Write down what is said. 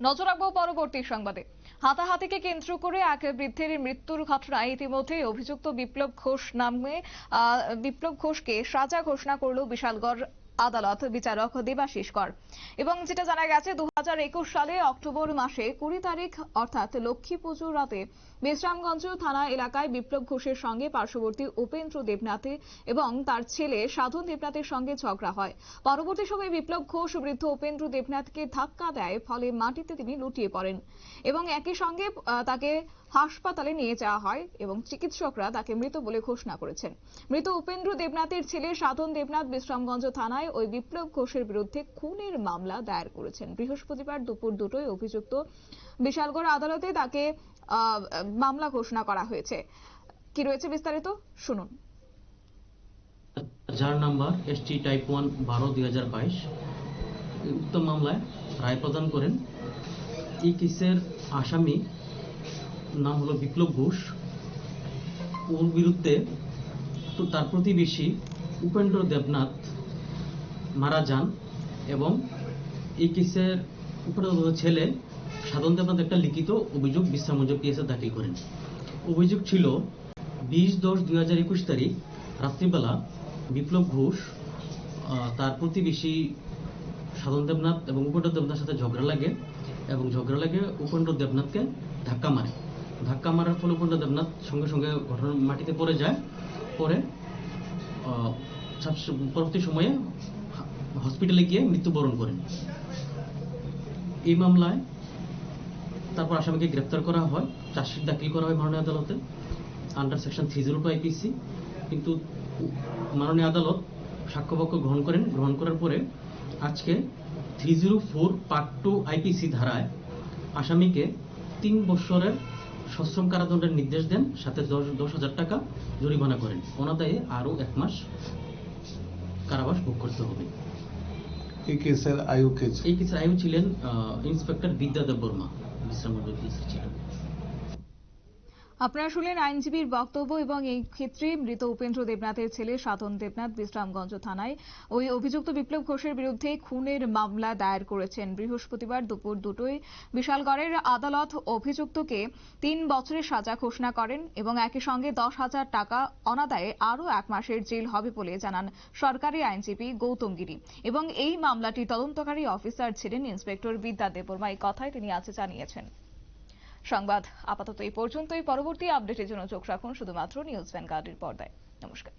নজর রাখবো পরবর্তী সংবাদে। হাতাহাতিকে কেন্দ্র করে এক বৃদ্ধের মৃত্যুর ঘটনায় ইতিমধ্যে অভিযুক্ত বিপ্লব ঘোষকে সাজা ঘোষণা করল বিশালগড় আদালত বিচারক দেবাশিস কর। এবং যেটা জানা গেছে 2021 সালে অক্টোবর মাসে 20 তারিখ অর্থাৎ লক্ষ্মী পুজোর রাতে বিশ্রামগঞ্জ থানা এলাকায় বিপ্লব ঘোষের সঙ্গে পার্শ্ববর্তী উপেন্দ্র দেবনাথে এবং তার ছেলে সাধন দেবনাথের সঙ্গে ঝগড়া হয়। পরবর্তী সময়ে বিপ্লব ঘোষ বৃদ্ধ উপেন্দ্র দেবনাথকে ধাক্কা দেয়, ফলে মাটিতে তিনি লুটিয়ে পড়েন এবং একই সঙ্গে তাকে হাসপাতালে নিয়ে যাওয়া হয় এবং চিকিৎসকরা তাকে মৃত বলে ঘোষণা করেছেন। মৃত উপেন্দ্র দেবনাথের ছেলে সাধন দেবনাথ বিশ্রামগঞ্জ থানায় ওই বিপ্লব ঘোষের বিরুদ্ধে খুনের মামলা দায়ের করেছেন। বৃহস্পতিবার দুপুর 2টায় অভিযুক্ত বিশালগড় আদালতে তাকে মামলা ঘোষণা করা হয়েছে। কি রয়েছে বিস্তারিত শুনুন। যার নাম্বার ST টাইপ 1 12/2022 উক্ত মামলায় রায় প্রদান করেন। এই কেসের আসামি নাম হলো বিপ্লব ঘোষ। ওর বিরুদ্ধে তার প্রতিবেশী উপেন্দ্র দেবনাথ মারা যান এবং এই কেসের উপেন্দ্র ছেলে সাধন দেবনাথ একটা লিখিত অভিযোগ বিশ্রামগঞ্জ পিএসএ দাখিল করেন। অভিযোগ ছিল 20/10/2021 তারিখ রাত্রিবেলা বিপ্লব ঘোষ তার প্রতিবেশী সাধন দেবনাথ এবং উপেন্দ্র দেবনাথের সাথে ঝগড়া লাগে এবং ঝগড়া লাগে উপেন্দ্র দেবনাথকে ধাক্কা মারে। ধাক্কা মারার ফলে উপেন্দ্র দেবনাথ সঙ্গে সঙ্গে ঘটনার মাটিতে পড়ে যায়। পরে পরবর্তী সময়ে হসপিটালে গিয়ে মৃত্যুবরণ করেন। এই মামলায় তারপর আসামিকে গ্রেপ্তার করা হয়, চার্জশিট দাখিল করা হয় মাননীয় আদালতে আন্ডার সেকশন 302 IPC। কিন্তু মাননীয় আদালত সাক্ষ্যপক্ষ গ্রহণ করার পরে আজকে 304 পার্ট 2 IPC ধারায় আসামিকে 3 বছরের সশ্রম কারাদণ্ডের নির্দেশ দেন, সাথে 10,000 টাকা জরিমানা করেন। অনাদায়ে আরও 1 মাস কারাবাস ভোগ করতে হবে। এই কেসের আয়ু ছিলেন ইন্সপেক্টর বিদ্যাদেব বর্মা, বিশ্রামগঞ্জ পিএসএ ছিলেন। আপনারা শুনলেন আইনজীবীর বক্তব্য। এবং এই ক্ষেত্রে মৃত উপেন্দ্র দেবনাথের ছেলে সাধন দেবনাথ বিশ্রামগঞ্জ থানায় ওই অভিযুক্ত বিপ্লব ঘোষের বিরুদ্ধে খুনের মামলা দায়ের করেছেন। বৃহস্পতিবার দুপুর 2টায় বিশালগড়ের আদালত অভিযুক্তকে 3 বছরের সাজা ঘোষণা করেন এবং একই সঙ্গে 10,000 টাকা অনাদায়ে আরও 1 মাসের জেল হবে বলে জানান সরকারি আইনজীবী গৌতম গিরি। এবং এই মামলাটি তদন্তকারী অফিসার ছিলেন ইন্সপেক্টর বিদ্যাদেব বর্মা। এই কথাই তিনি আজ জানিয়েছেন। সংবাদ আপাতত এই পর্যন্তই। পরবর্তী আপডেটের জন্য চোখ রাখুন শুধুমাত্র নিউজ ভ্যানগার্ডের পর্দায়। নমস্কার।